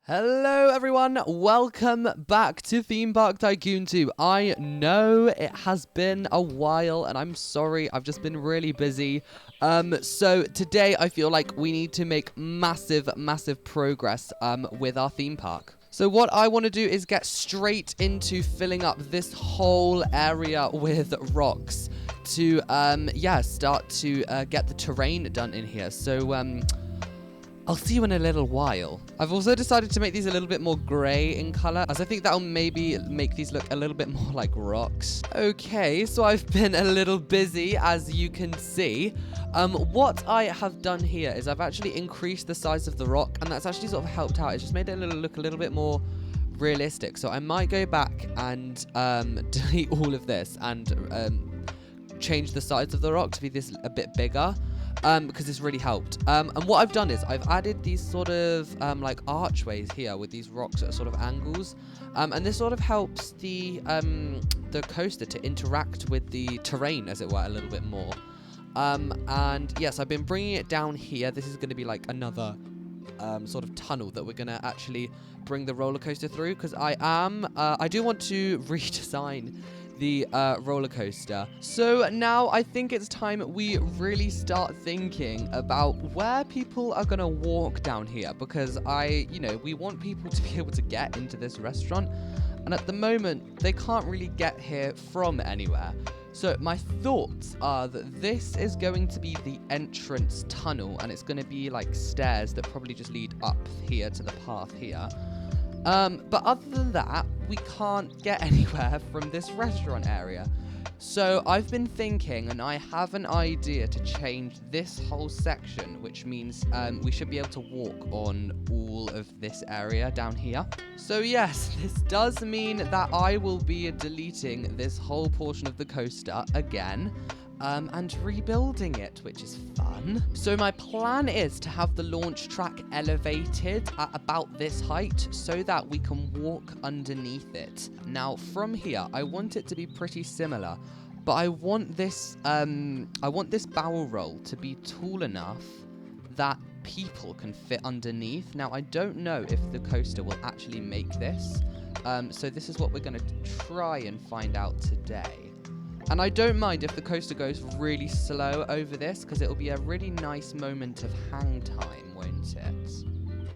Hello everyone, welcome back to Theme Park Tycoon 2. I know it has been a while and I'm sorry, I've just been really busy. So today I feel like we need to make massive progress with our theme park. So what I want to do is get straight into filling up this whole area with rocks to start to get the terrain done in here. So I'll see you in a little while. I've also decided to make these a little bit more grey in colour, as I think that'll maybe make these look a little bit more like rocks. Okay, so I've been a little busy, as you can see. What I have done here is I've actually increased the size of the rock, and that's actually sort of helped out. It's just made it look a little bit more realistic. So I might go back and delete all of this and change the size of the rock to be this a bit bigger. Because this really helped. And what I've done is I've added these sort of like archways here with these rocks at sort of angles, and this sort of helps the coaster to interact with the terrain, as it were, a little bit more. And yes, I've been bringing it down here. This is going to be like another sort of tunnel that we're going to actually bring the roller coaster through, because I do want to redesign the roller coaster. So now I think it's time we really start thinking about where people are gonna walk down here, because we want people to be able to get into this restaurant, and at the moment they can't really get here from anywhere. So my thoughts are that this is going to be the entrance tunnel, and it's going to be like stairs that probably just lead up here to the path here. But other than that, we can't get anywhere from this restaurant area. So I've been thinking, and I have an idea to change this whole section, which means we should be able to walk on all of this area down here. So yes, this does mean that I will be deleting this whole portion of the coaster again. And rebuilding it, which is fun. So my plan is to have the launch track elevated at about this height so that we can walk underneath it. Now, from here, I want it to be pretty similar, but I want this barrel roll to be tall enough that people can fit underneath. Now, I don't know if the coaster will actually make this, so this is what we're going to try and find out today. And I don't mind if the coaster goes really slow over this, because it'll be a really nice moment of hang time, won't it?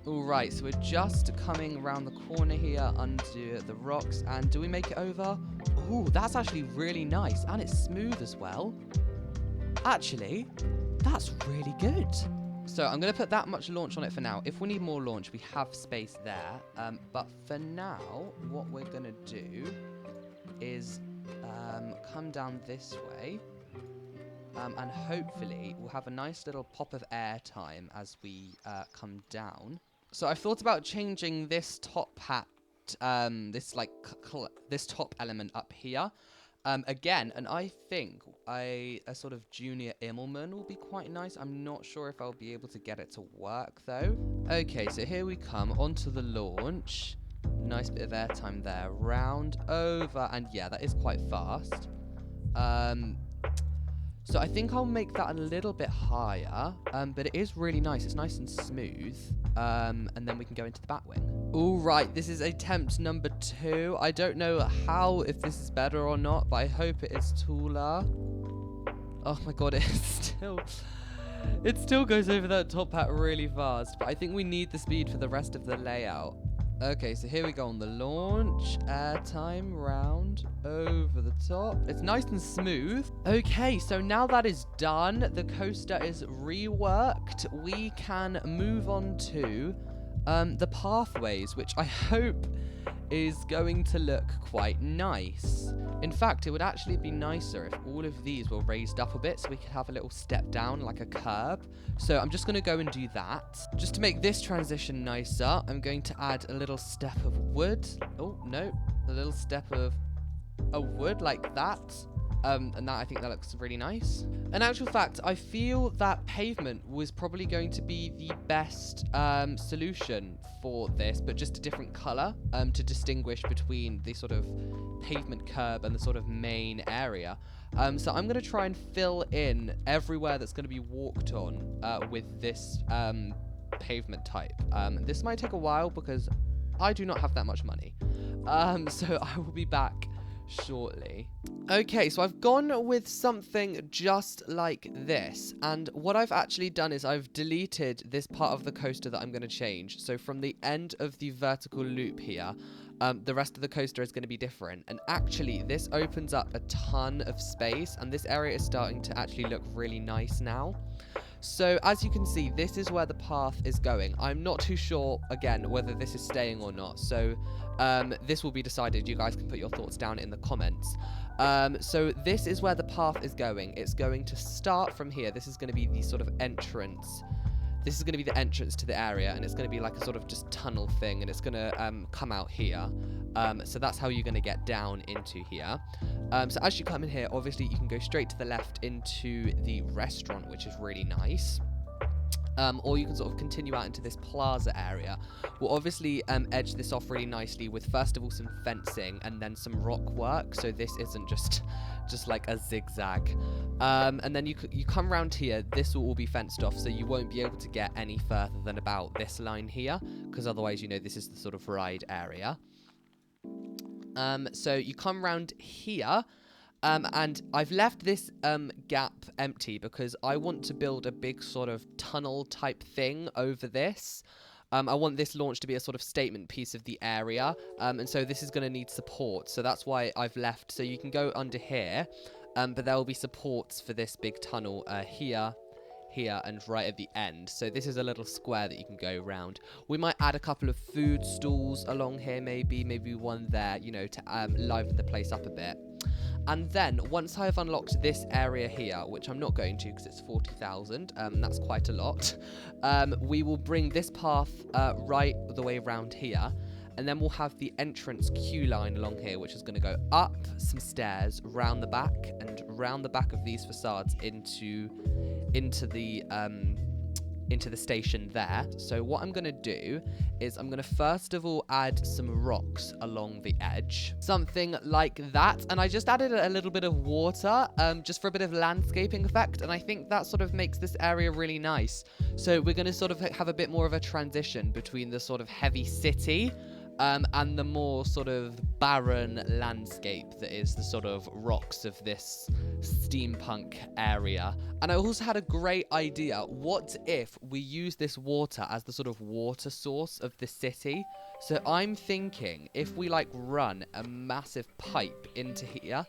Alright, so we're just coming around the corner here under the rocks, and do we make it over? Ooh, that's actually really nice, and it's smooth as well. Actually, that's really good. So I'm going to put that much launch on it for now. If we need more launch, we have space there. But for now, what we're going to do is come down this way, and hopefully we'll have a nice little pop of air time as we come down. So I've thought about changing this top hat, this top element up here again, and I think a sort of junior Immelman will be quite nice. I'm not sure if I'll be able to get it to work though. Okay, so here we come onto the launch. Nice bit of airtime there, round over, and yeah, that is quite fast. So I think I'll make that a little bit higher, but it is really nice. It's nice and smooth, and then we can go into the bat wing. All right, this is attempt number 2. I don't know if this is better or not, but I hope it is taller. Oh my god, it still goes over that top hat really fast, but I think we need the speed for the rest of the layout. Okay, so here we go on the launch. Airtime round over the top. It's nice and smooth. Okay, so now that is done, the coaster is reworked. We can move on to the pathways, which I hope is going to look quite nice. In fact, it would actually be nicer if all of these were raised up a bit so we could have a little step down like a curb. So I'm just going to go and do that. Just to make this transition nicer, I'm going to add a little step of wood. Oh, no. A little step of a wood like that. And that, I think that looks really nice. In actual fact, I feel that pavement was probably going to be the best solution for this, but just a different color to distinguish between the sort of pavement curb and the sort of main area. So I'm going to try and fill in everywhere that's going to be walked on with this pavement type. This might take a while because I do not have that much money. So I will be back shortly. Okay, so I've gone with something just like this, and what I've actually done is I've deleted this part of the coaster that I'm going to change. So from the end of the vertical loop here, the rest of the coaster is going to be different, and actually this opens up a ton of space, and this area is starting to actually look really nice now. So as you can see, this is where the path is going. I'm not too sure, again, whether this is staying or not. So this will be decided. You guys can put your thoughts down in the comments. So this is where the path is going. It's going to start from here. This is going to be the sort of entrance. This is going to be the entrance to the area, and it's going to be like a sort of just tunnel thing, and it's going to come out here. So that's how you're going to get down into here. So as you come in here, obviously you can go straight to the left into the restaurant, which is really nice. Or you can sort of continue out into this plaza area. We'll obviously edge this off really nicely with, first of all, some fencing and then some rock work, so this isn't just like a zigzag. And then you come around here, this will all be fenced off, so you won't be able to get any further than about this line here, because otherwise, you know, this is the sort of ride area. So you come around here, and I've left this gap empty because I want to build a big sort of tunnel type thing over this. I want this launch to be a sort of statement piece of the area, and so this is going to need support, so that's why I've left. So you can go under here, but there will be supports for this big tunnel here, here, and right at the end. So this is a little square that you can go around. We might add a couple of food stalls along here, maybe one there, you know, to liven the place up a bit. And then, once I've unlocked this area here, which I'm not going to because it's 40,000, that's quite a lot, we will bring this path right the way around here, and then we'll have the entrance queue line along here, which is going to go up some stairs, round the back, and round the back of these facades into the station there. So what I'm going to do is I'm going to first of all add some rocks along the edge, something like that, and I just added a little bit of water just for a bit of landscaping effect, and I think that sort of makes this area really nice. So we're going to sort of have a bit more of a transition between the sort of heavy city and the more sort of barren landscape that is the sort of rocks of this steampunk area. And I also had a great idea. What if we use this water as the sort of water source of the city? So I'm thinking if we like run a massive pipe into here,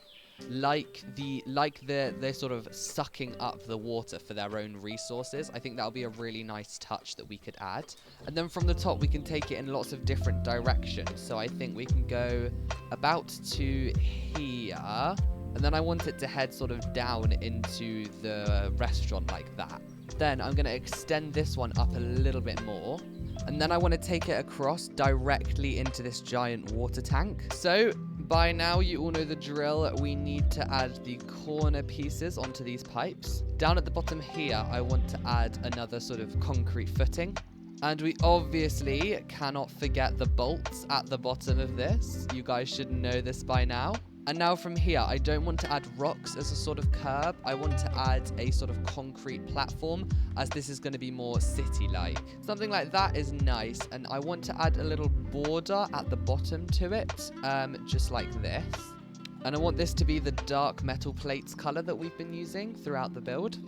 they're sort of sucking up the water for their own resources. I think that'll be a really nice touch that we could add. And then from the top we can take it in lots of different directions. So I think we can go about to here, and then I want it to head sort of down into the restaurant like that. Then I'm going to extend this one up a little bit more, and then I want to take it across directly into this giant water tank. So by now you all know the drill. We need to add the corner pieces onto these pipes. Down at the bottom here, I want to add another sort of concrete footing. And we obviously cannot forget the bolts at the bottom of this. You guys should know this by now. And now from here, I don't want to add rocks as a sort of curb. I want to add a sort of concrete platform, as this is going to be more city-like. Something like that is nice. And I want to add a little border at the bottom to it, just like this. And I want this to be the dark metal plates color that we've been using throughout the build.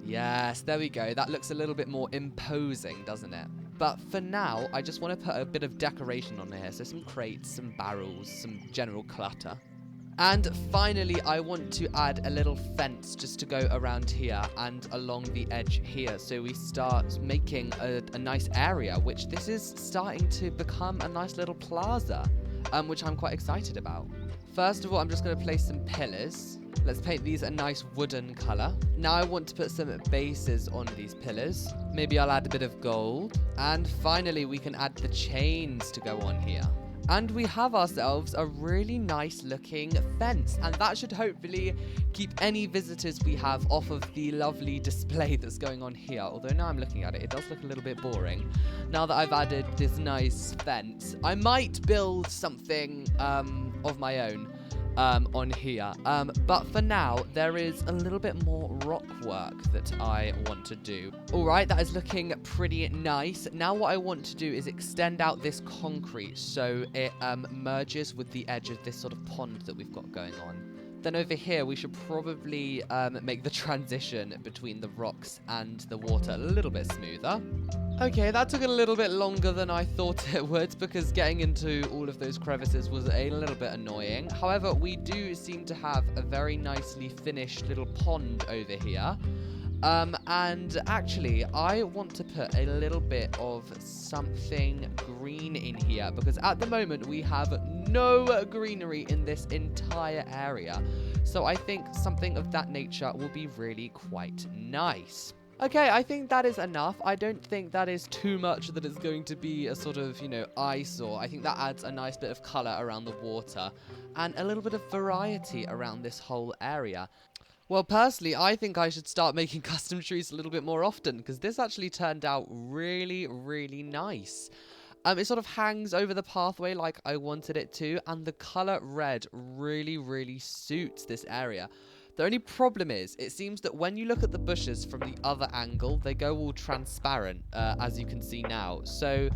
Yes, there we go. That looks a little bit more imposing, doesn't it? But for now, I just want to put a bit of decoration on here. So some crates, some barrels, some general clutter. And finally, I want to add a little fence just to go around here and along the edge here. So we start making a nice area, which this is starting to become a nice little plaza, which I'm quite excited about. First of all, I'm just going to place some pillars. Let's paint these a nice wooden color. Now I want to put some bases on these pillars. Maybe I'll add a bit of gold. And finally, we can add the chains to go on here. And we have ourselves a really nice looking fence, and that should hopefully keep any visitors we have off of the lovely display that's going on here. Although now I'm looking at it, it does look a little bit boring. Now that I've added this nice fence, I might build something of my own. on here. But for now, there is a little bit more rock work that I want to do. All right, that is looking pretty nice. Now what I want to do is extend out this concrete so it merges with the edge of this sort of pond that we've got going on. Then over here, we should probably make the transition between the rocks and the water a little bit smoother. Okay, that took a little bit longer than I thought it would because getting into all of those crevices was a little bit annoying. However, we do seem to have a very nicely finished little pond over here. And actually, I want to put a little bit of something green in here because at the moment we have no greenery in this entire area. So I think something of that nature will be really quite nice. Okay, I think that is enough. I don't think that is too much that is going to be a sort of, eyesore. I think that adds a nice bit of color around the water and a little bit of variety around this whole area. Well, personally, I think I should start making custom trees a little bit more often because this actually turned out really, really nice. It sort of hangs over the pathway like I wanted it to, and the color red really, really suits this area. The only problem is, it seems that when you look at the bushes from the other angle, they go all transparent, as you can see now. So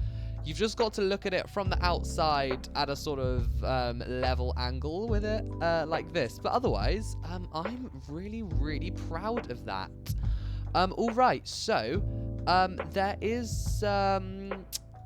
you've just got to look at it from the outside at a sort of level angle with it, like this. But otherwise, I'm really, really proud of that. All right, so there is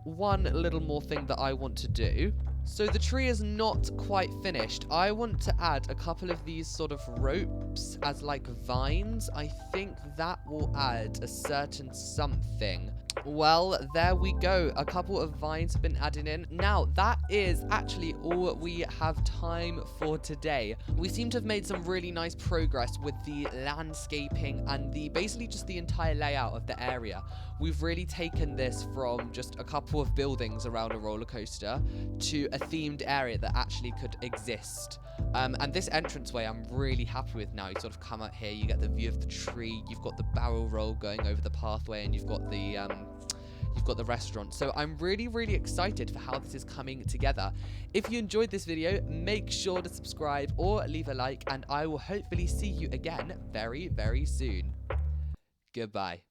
one little more thing that I want to do. So the tree is not quite finished. I want to add a couple of these sort of ropes as like vines. I think that will add a certain something. Well, there we go. A couple of vines have been added in. Now, that is actually all we have time for today. We seem to have made some really nice progress with the landscaping and basically just the entire layout of the area. We've really taken this from just a couple of buildings around a roller coaster to a themed area that actually could exist. And this entranceway I'm really happy with now. You sort of come out here, you get the view of the tree, you've got the barrel roll going over the pathway, and you've got the restaurant. So I'm really, really excited for how this is coming together. If you enjoyed this video, make sure to subscribe or leave a like, and I will hopefully see you again very, very soon. Goodbye.